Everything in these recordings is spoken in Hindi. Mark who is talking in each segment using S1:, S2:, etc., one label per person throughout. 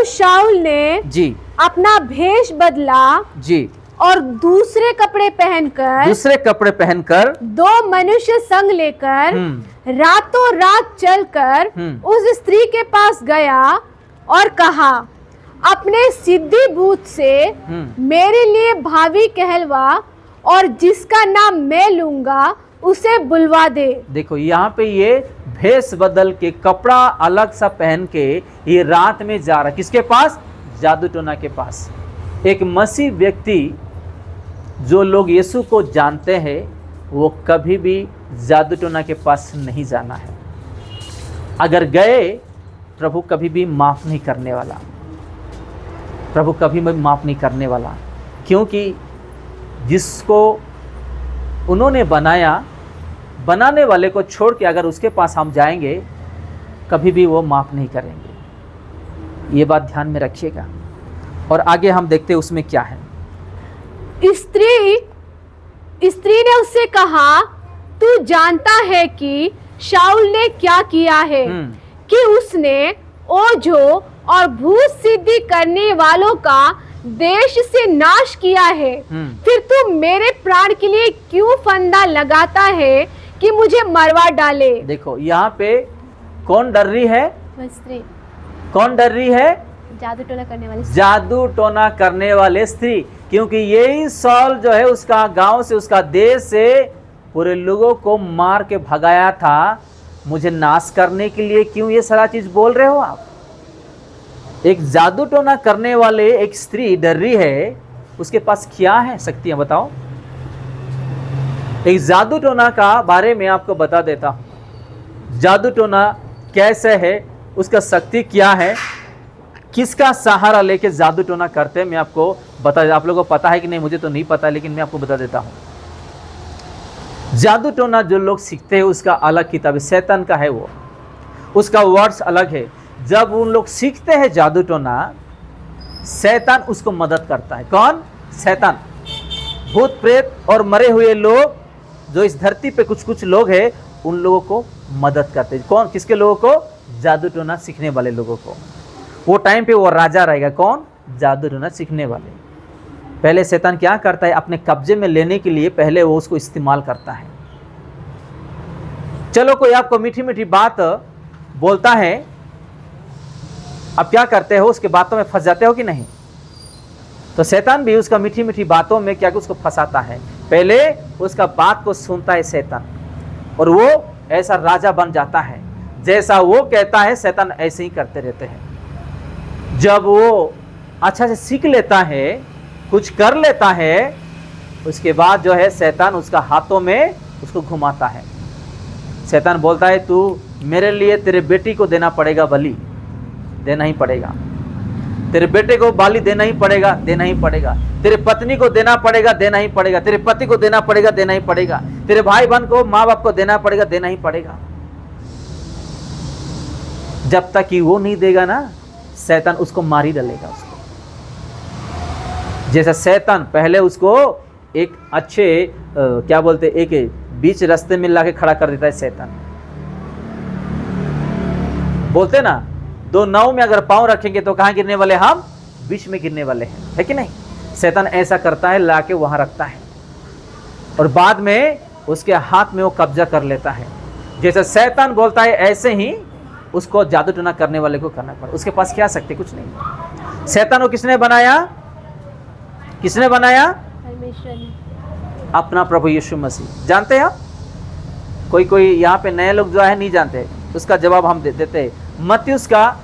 S1: शाऊल ने
S2: जी
S1: अपना भेष बदला
S2: जी
S1: और दूसरे कपड़े पहनकर दो मनुष्य संग लेकर रातों रात चलकर उस स्त्री के पास गया और कहा, अपने सिद्धि भूत से मेरे लिए भावी कहलवा और जिसका नाम मैं लूंगा उसे बुलवा दे।
S2: देखो यहाँ पे ये भेष बदल के कपड़ा अलग सा पहन के ये रात में जा रहा, किसके पास? जादू टोना के पास। एक मसीह व्यक्ति, जो लोग यीशु को जानते हैं, वो कभी भी जादू टोना के पास नहीं जाना है। अगर गए, प्रभु कभी भी माफ नहीं करने वाला, प्रभु कभी भी माफ नहीं करने वाला, क्योंकि जिसको उन्होंने बनाया, बनाने वाले को छोड़ के अगर उसके पास हम जाएंगे, कभी भी वो माफ नहीं करेंगे। ये बात ध्यान में रखिएगा। और आगे हम देखते हैं उसमें क्या है।
S1: स्त्री ने उससे कहा, तू जानता है कि शाऊल ने क्या किया है, कि उसने ओझों और भूत सिद्धि करने वालों का देश से नाश किया है। फिर तू मेरे प्राण के लिए क्यों फंदा लगाता है कि मुझे मरवा डाले?
S2: देखो यहाँ पे कौन डर रही है?
S1: स्त्री।
S2: कौन डर रही है?
S1: जादू टोना करने वाली,
S2: जादू टोना करने वाले स्त्री। क्योंकि यही सॉल जो है उसका गांव से, उसका देश से पूरे लोगों को मार के भगाया था। मुझे नाश करने के लिए क्यों ये सारा चीज बोल रहे हो आप? एक जादू टोना करने वाले एक स्त्री डर रही है, उसके पास क्या है शक्तियां बताओ? एक जादू टोना का बारे में आपको बता देता हूं। जादू टोना कैसे है, उसका शक्ति क्या है, किसका सहारा लेके जादू टोना करते हैं, मैं आपको बता। आप लोगों को पता है कि नहीं मुझे तो नहीं पता, लेकिन मैं आपको बता देता हूं। जादू टोना जो लोग सीखते हैं उसका अलग किताब है, शैतान का है वो, उसका वर्ड्स अलग है। जब उन लोग सीखते हैं जादू टोना, शैतान उसको मदद करता है। कौन? शैतान। भूत प्रेत और मरे हुए लोग जो इस धरती पे कुछ कुछ लोग हैं, उन लोगों को मदद करते हैं। कौन? किसके लोगों को? जादू टोना सीखने वाले लोगों को। वो टाइम पे वो राजा रहेगा। कौन? जादू टोना सीखने वाले। पहले शैतान क्या करता है? अपने कब्जे में लेने के लिए पहले वो उसको इस्तेमाल करता है। चलो कोई आपको मीठी मीठी बात बोलता है, अब क्या करते हो? उसके बातों में फंस जाते हो कि नहीं? तो शैतान भी उसका मीठी मीठी बातों में क्या उसको फंसाता है। पहले उसका बात को सुनता है शैतान, और वो ऐसा राजा बन जाता है। जैसा वो कहता है शैतान ऐसे ही करते रहते हैं। जब वो अच्छा से सीख लेता है, कुछ कर लेता है, उसके बाद जो है शैतान उसका हाथों में उसको घुमाता है। शैतान बोलता है, तू मेरे लिए तेरे बेटी को देना पड़ेगा, बलि देना ही पड़ेगा, तेरे बेटे को बाली देना ही पड़ेगा, देना ही पड़ेगा, तेरे पत्नी को देना पड़ेगा, देना ही पड़ेगा, तेरे पति को देना पड़ेगा, देना ही पड़ेगा, तेरे भाई बहन को, माँ बाप को देना पड़ेगा, देना ही पड़ेगा। जब तक कि वो नहीं देगा ना, शैतान उसको मार ही डालेगा उसको। जैसा शैतान पहले उसको एक अच्छे क्या बोलते, एक बीच रास्ते में लाके खड़ा कर देता है। शैतान बोलते ना, दो नाव में अगर पांव रखेंगे तो कहां गिरने वाले? हम बीच में गिरने वाले हैं, है कि नहीं? शैतान ऐसा करता है, लाके वहां रखता है, और बाद में उसके हाथ में वो कब्जा कर लेता है। जैसे शैतान बोलता है, ऐसे ही उसको जादू टोना करने वाले को करना पड़ा। उसके पास क्या शक्ति? कुछ नहीं। शैतान को किसने बनाया? किसने बनाया?
S1: परमेश्वर ने।
S2: अपना प्रभु यीशु मसीह। जानते हैं आप? कोई कोई यहाँ पे नए लोग जो है नहीं जानते, उसका जवाब हम देते हैं। मत्ती उसका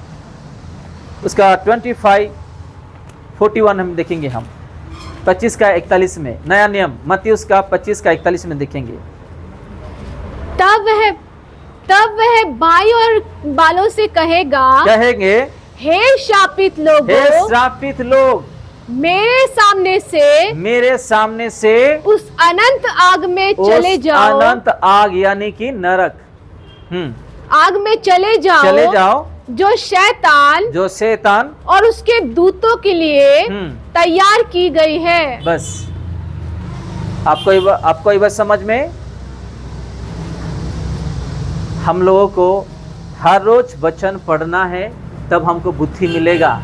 S2: 25:41 हम देखेंगे, हम 25 का 41 में, नया नियम मत्ती उसका 25 का 41 में देखेंगे।
S1: तब वह भाई और बालों से कहेंगे, हे शापित लोग, मेरे सामने से उस अनंत आग में चले जाओ।
S2: अनंत आग यानी कि नरक,
S1: आग में चले जाओ जो शैतान और उसके दूतों के लिए तैयार की गई है।
S2: बस आपको ये बात समझ में? हम लोगों को हर रोज वचन पढ़ना है, तब हमको बुद्धि मिलेगा।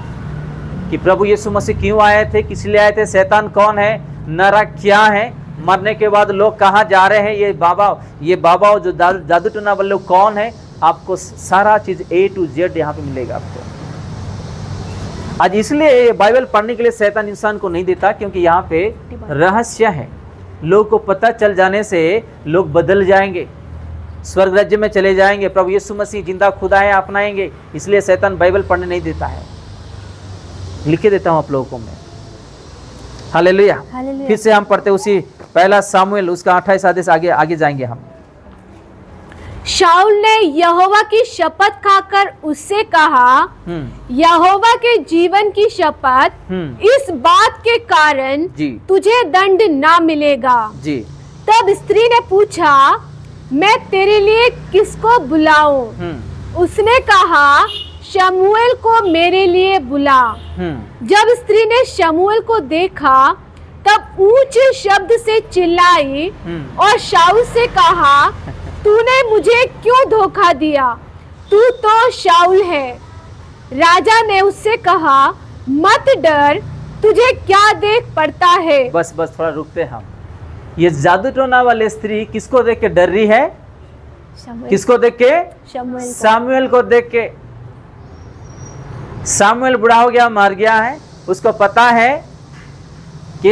S2: कि प्रभु यीशु मसीह क्यों आए थे, किस लिए आए थे, शैतान कौन है, नरक क्या है, मरने के बाद लोग कहाँ जा रहे हैं, ये बाबा जो जादू टोना वाले लोग कौन है, आपको सारा चीज A to Z यहाँ पे मिलेगा आपको। आज इसलिए बाइबल पढ़ने के लिए शैतान इंसान को नहीं देता, क्योंकि यहाँ पे रहस्य है। लोग को पता चल जाने से लोग बदल जाएंगे, स्वर्ग राज्य में चले जाएंगे, प्रभु यीशु मसीह जिंदा खुदा है अपनाएंगे। इसलिए शैतान बाइबल पढ़ने नहीं देता है। लिखे देता हूँ आप लोगों को मैं। हालेलुया। फिर से हम पढ़ते उसी पहला सामुएल उसका 28 आदेश आगे जाएंगे हम।
S1: शाऊल ने यहोवा की शपथ खाकर उससे कहा, यहोवा के जीवन की शपथ, इस बात के कारण तुझे दंड ना मिलेगा
S2: जी।
S1: तब स्त्री ने पूछा, मैं तेरे लिए किसको बुलाऊं? उसने कहा, शमूएल को मेरे लिए बुला। जब स्त्री ने शमूएल को देखा तब ऊंचे शब्द से चिल्लाई और शाऊल से कहा, तूने मुझे क्यों धोखा दिया? तू तो शाऊल है। राजा ने उससे कहा, मत डर, तुझे क्या देख पड़ता है?
S2: बस थोड़ा रुकते हम। ये जादू टोना वाली स्त्री किसको देख के डर रही है? किसको देख के? सामुएल को देख के। सामुएल बुढ़ा हो गया, मर गया है, उसको पता है कि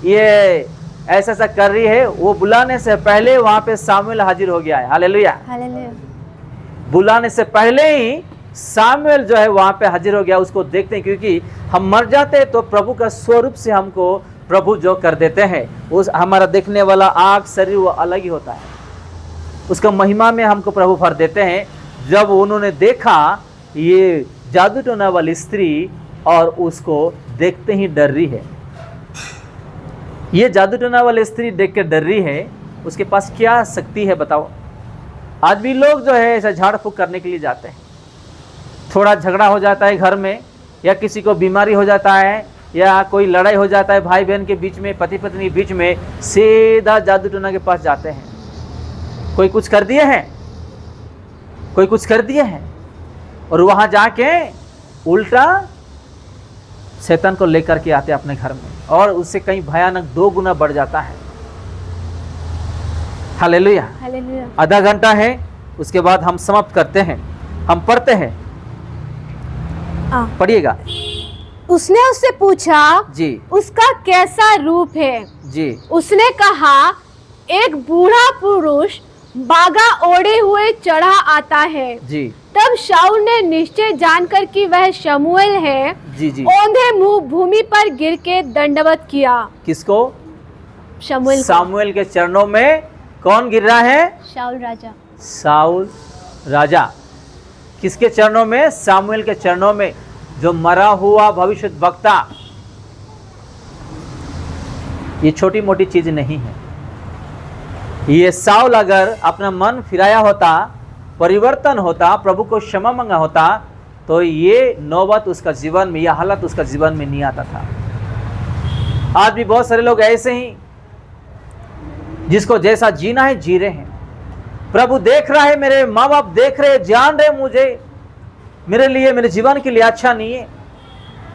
S2: ये ऐसा कर रही है। वो बुलाने से पहले वहां पे सामुएल हाजिर हो गया है। हालेलुया। बुलाने से पहले ही सामुएल जो है वहां पे हाजिर हो गया। उसको देखते हैं, क्योंकि हम मर जाते हैं तो प्रभु का स्वरूप से हमको प्रभु जो कर देते हैं, उस हमारा देखने वाला आँख शरीर वो अलग ही होता है। उसका महिमा में हमको प्रभु भर देते हैं। जब उन्होंने देखा ये जादू टोना वाली स्त्री, और उसको देखते ही डर रही है। ये जादू टोना वाली स्त्री देख के डर रही है। उसके पास क्या शक्ति है बताओ? आज भी लोग जो है ऐसा झाड़ फूक करने के लिए जाते हैं। थोड़ा झगड़ा हो जाता है घर में, या किसी को बीमारी हो जाता है, या कोई लड़ाई हो जाता है भाई बहन के बीच में, पति पत्नी के बीच में, सीधा जादू टोना के पास जाते हैं। कोई कुछ कर दिए हैं, कोई कुछ कर दिए हैं, और वहां जाके उल्टा शैतान को लेकर के आते अपने घर में, और उससे कहीं भयानक 2 गुना बढ़ जाता है। हालेलुया। आधा घंटा है, उसके बाद हम समाप्त करते हैं। हम पढ़ते हैं, पढ़िएगा।
S1: उसने उससे पूछा,
S2: जी,
S1: उसका कैसा रूप है?
S2: जी।
S1: उसने कहा, एक बूढ़ा पुरुष बागा ओढ़े हुए चढ़ा आता है।
S2: जी।
S1: तब शाऊल ने निश्चय जानकर कि वह शमूएल है,
S2: जी जी,
S1: औंधे मुंह भूमि पर गिर के दंडवत किया।
S2: किसको?
S1: शमूएल।
S2: सामुएल के चरणों में कौन गिर रहा है?
S1: शाऊल राजा।
S2: शाऊल राजा। किसके चरणों में? सामुएल के चरणों में, जो मरा हुआ भविष्यद्वक्ता। ये छोटी मोटी चीज नहीं है। ये शाऊल अगर अपना मन फिराया होता, परिवर्तन होता, प्रभु को क्षमा मांगा होता, तो ये नौबत उसका जीवन में, यह हालत उसका जीवन में नहीं आता था। आज भी बहुत सारे लोग ऐसे ही, जिसको जैसा जीना है जी रहे हैं। प्रभु देख रहा है, मेरे माँ बाप देख रहे, जान रहे मुझे, मेरे लिए, मेरे जीवन के लिए अच्छा नहीं है,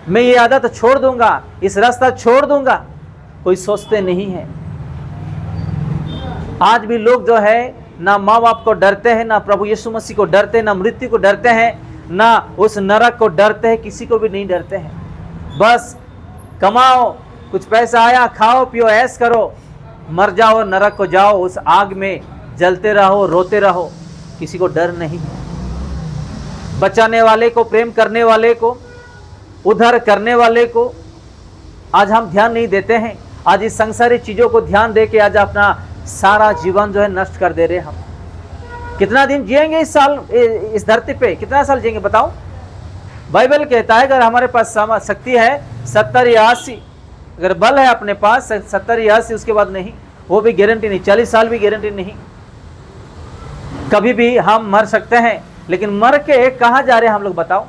S2: मैं ये आदत छोड़ दूंगा, इस रास्ता छोड़ दूंगा, कोई सोचते नहीं है। आज भी लोग जो है ना माँ बाप को डरते हैं, ना प्रभु यीशु मसीह को डरते हैं, ना मृत्यु को डरते हैं, ना उस नरक को डरते हैं, किसी को भी नहीं डरते हैं। बस कमाओ, कुछ पैसा आया, खाओ पियो, ऐश करो, मर जाओ, नरक को जाओ, उस आग में जलते रहो, रोते रहो, किसी को डर नहीं है। बचाने वाले को, प्रेम करने वाले को, उद्धार करने वाले को आज हम ध्यान नहीं देते हैं। आज इस संसारी चीजों को ध्यान दे के आज अपना सारा जीवन जो है नष्ट कर दे रहे हम। कितना दिन जिएंगे इस साल, इस धरती पे कितना साल जिएंगे बताओ? बाइबल कहता है अगर हमारे पास शक्ति है 70 या 80, अगर बल है अपने पास 70 या 80, उसके बाद नहीं, वो भी गारंटी नहीं, 40 साल भी गारंटी नहीं। कभी भी हम मर सकते हैं, लेकिन मर के कहाँ जा रहे हैं हम लोग बताओ?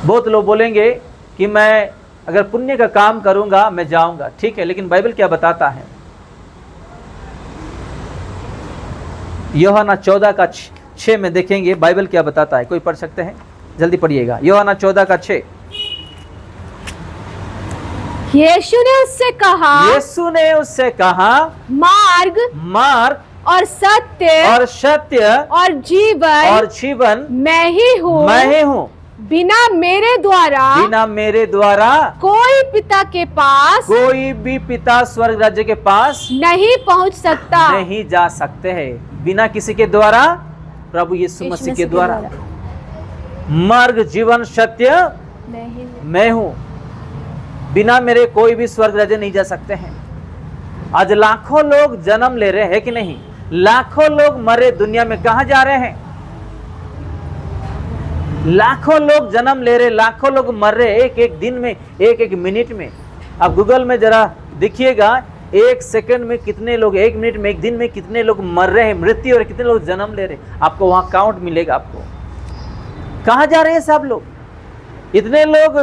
S2: बहुत लोग बोलेंगे कि मैं अगर पुण्य का काम करूंगा मैं जाऊंगा, ठीक है, लेकिन बाइबल क्या बताता है? यूहन्ना 14 का 6 में देखेंगे बाइबल क्या बताता है। कोई पढ़ सकते हैं? जल्दी पढ़िएगा, यूहन्ना 14:6।
S1: यीशु ने उससे कहा,
S2: यीशु ने उससे कहा,
S1: मार्ग
S2: मार्ग
S1: और सत्य
S2: और सत्य
S1: और जीवन
S2: मैं ही हूँ।
S1: बिना मेरे द्वारा कोई पिता के पास,
S2: कोई भी पिता स्वर्ग राज्य के पास
S1: नहीं पहुंच सकता।
S2: नहीं जा सकते हैं। बिना किसी के द्वारा? प्रभु यीशु मसीह के द्वारा। मार्ग, जीवन, सत्य मैं हूँ। बिना मेरे कोई भी स्वर्ग राज्य नहीं जा सकते हैं। आज लाखों लोग जन्म ले रहे हैं कि नहीं? लाखों लोग मरे दुनिया में कहां जा रहे हैं? लाखों लोग जन्म ले रहे, लाखों लोग मर रहे, एक एक दिन में, एक एक मिनट में। आप गूगल में जरा देखिएगा, एक सेकंड में कितने लोग, एक मिनट में, एक दिन में कितने लोग मर रहे हैं, मृत्यु, और कितने लोग जन्म ले रहे। आपको वहां काउंट मिलेगा। आपको कहां जा रहे हैं सब लोग? इतने लोग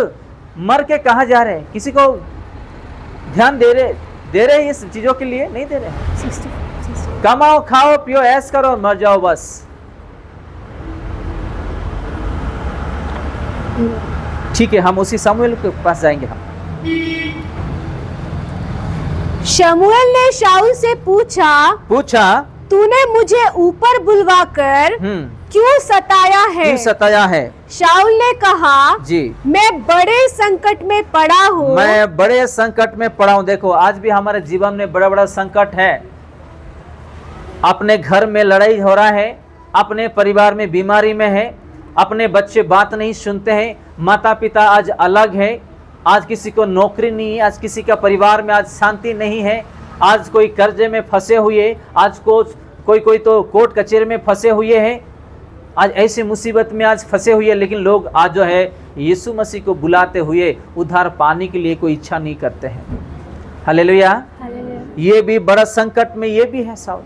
S2: मर के कहां जा रहे हैं? किसी को ध्यान दे रहे इस चीजों के लिए? नहीं दे रहे। कमाओ, खाओ, पियो, ऐश करो, मर जाओ बस। ठीक है, हम उसी शमूएल के पास जाएंगे। हम
S1: शमूएल ने शाऊल से पूछा तूने मुझे ऊपर बुलवाकर क्यों सताया है? शाऊल ने कहा,
S2: जी,
S1: मैं बड़े संकट में पड़ा हूँ।
S2: मैं बड़े संकट में पड़ा हूँ। देखो, आज भी हमारे जीवन में बड़ा बड़ा संकट है। अपने घर में लड़ाई हो रहा है, अपने परिवार में बीमारी में है, अपने बच्चे बात नहीं सुनते हैं, माता पिता आज अलग है, आज किसी को नौकरी नहीं है, आज किसी का परिवार में आज शांति नहीं है, आज कोई कर्जे में फंसे हुए, आज कोई तो कोर्ट कचहरी में फंसे हुए हैं, आज ऐसी मुसीबत में आज फंसे हुए। लेकिन लोग आज जो है यीशु मसीह को बुलाते हुए उद्धार पाने के लिए कोई इच्छा नहीं करते हैं। हालेलुया। ये भी बड़ा संकट में ये भी है शाऊल।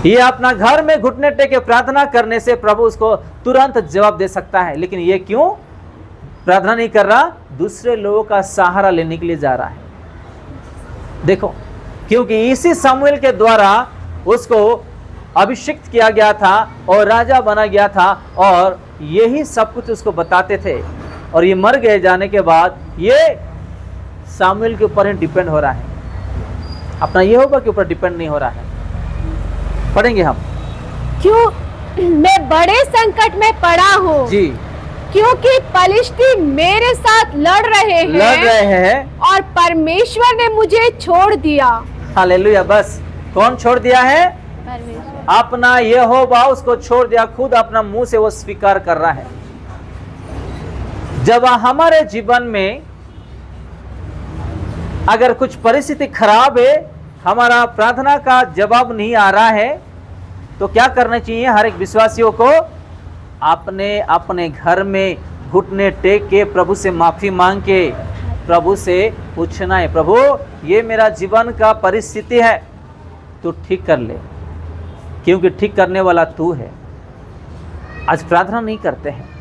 S2: ये अपना घर में घुटने टेके प्रार्थना करने से प्रभु उसको तुरंत जवाब दे सकता है, लेकिन ये क्यों प्रार्थना नहीं कर रहा? दूसरे लोगों का सहारा लेने के लिए जा रहा है। देखो, क्योंकि इसी शमूएल के द्वारा उसको अभिषिक्त किया गया था और राजा बना गया था, और यही सब कुछ उसको बताते थे। और ये मर गए जाने के बाद ये शमूएल के ऊपर ही डिपेंड हो रहा है, अपना यहोवा के ऊपर डिपेंड नहीं हो रहा है। पढ़ेंगे हम।
S1: क्यों मैं बड़े संकट में पड़ा हूँ
S2: जी,
S1: क्योंकि पलिश्ती मेरे साथ लड़ रहे हैं और परमेश्वर ने मुझे छोड़ दिया।
S2: हालेलुया। बस कौन छोड़ दिया है? अपना यहोवा उसको छोड़ दिया। खुद अपना मुंह से वो स्वीकार कर रहा है। जब हमारे जीवन में अगर कुछ परिस्थिति खराब है, हमारा प्रार्थना का जवाब नहीं आ रहा है, तो क्या करना चाहिए? हर एक विश्वासियों को अपने अपने घर में घुटने टेक के प्रभु से माफी मांग के प्रभु से पूछना है, प्रभु ये मेरा जीवन का परिस्थिति है, तू ठीक कर ले, क्योंकि ठीक करने वाला तू है। आज प्रार्थना नहीं करते हैं।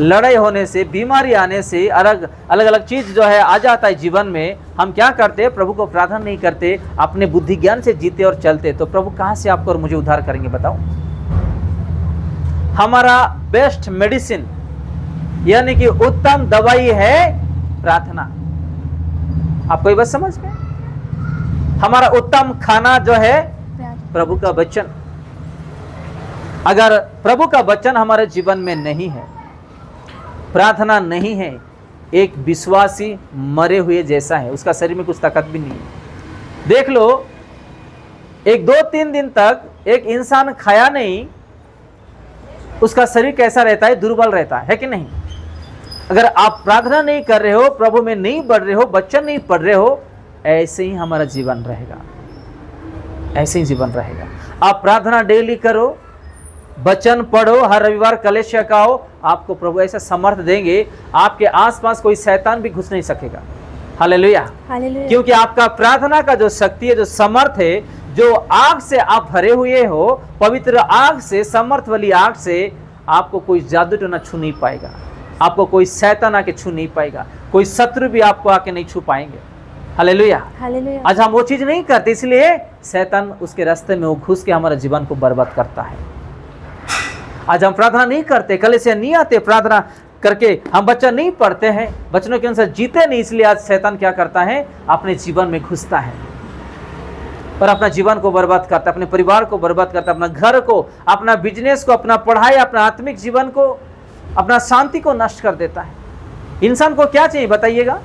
S2: लड़ाई होने से, बीमारी आने से, अलग अलग चीज जो है आ जाता है जीवन में, हम क्या करते हैं? प्रभु को प्रार्थना नहीं करते, अपने बुद्धि ज्ञान से जीते और चलते। तो प्रभु कहां से आपको और मुझे उद्धार करेंगे? बताओ। हमारा बेस्ट मेडिसिन यानी कि उत्तम दवाई है प्रार्थना। आपको ये बात समझ में? हमारा उत्तम खाना जो है प्रभु का वचन। अगर प्रभु का वचन हमारे जीवन में नहीं है, प्रार्थना नहीं है, एक विश्वासी मरे हुए जैसा है, उसका शरीर में कुछ ताकत भी नहीं है। देख लो, एक 2-3 दिन तक एक इंसान खाया नहीं, उसका शरीर कैसा रहता है? दुर्बल रहता है कि नहीं? अगर आप प्रार्थना नहीं कर रहे हो, प्रभु में नहीं बढ़ रहे हो, वचन नहीं पढ़ रहे हो, ऐसे ही हमारा जीवन रहेगा, ऐसे ही जीवन रहेगा। आप प्रार्थना डेली करो, वचन पढ़ो, हर रविवार कलेश गाओ, आपको प्रभु ऐसा समर्थ देंगे, आपके आसपास कोई शैतान भी घुस नहीं सकेगा। हालेलुया। क्योंकि आपका प्रार्थना का जो शक्ति है, जो समर्थ है, जो आग से आप भरे हुए हो, पवित्र आग से, समर्थ वाली आग से, आपको कोई जादू टोना छू नहीं पाएगा, आपको कोई शैतान आके छू नहीं पाएगा, कोई शत्रु भी आपको आके नहीं छू पाएंगे। हालेलुया। आज हम वो चीज नहीं करते, इसलिए शैतान उसके रास्ते में वो घुस के हमारे जीवन को बर्बाद करता है। आज हम प्रार्थना नहीं करते, कलीसिया नहीं आते, प्रार्थना करके हम बच्चा नहीं पढ़ते हैं, वचनों के अनुसार जीते नहीं, इसलिए आज शैतान क्या करता है, अपने जीवन में घुसता है और अपना जीवन को बर्बाद करता है, अपने परिवार को बर्बाद करता है, अपना घर को, अपना बिजनेस को, अपना पढ़ाई, अपना आत्मिक जीवन को, अपना शांति को नष्ट कर देता है। इंसान को क्या चाहिए बताइएगा?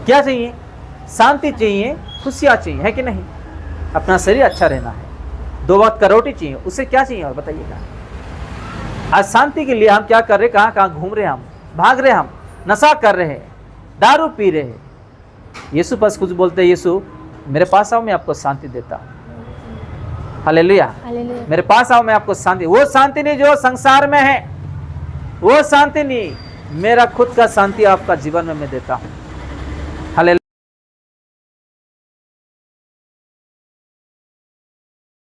S2: क्या चाहिए? शांति चाहिए, खुशियाँ चाहिए, है कि नहीं? अपना शरीर अच्छा रहना है, 2 वक्त का रोटी चाहिए, उससे क्या चाहिए और बताइएगा? आज शांति के लिए हम क्या कर रहे हैं? कहाँ कहाँ घूम रहे हैं, हम भाग रहे हैं, हम नशा कर रहे हैं, दारू पी रहे हैं। यीशु बस कुछ बोलते हैं, यीशु मेरे पास आओ, मैं आपको शांति देता हूँ। हालेलुया, मेरे पास आओ, मैं आपको शांति, वो शांति नहीं जो संसार में है, वो शांति नहीं, मेरा खुद का शांति आपका जीवन में मैं देता हूँ।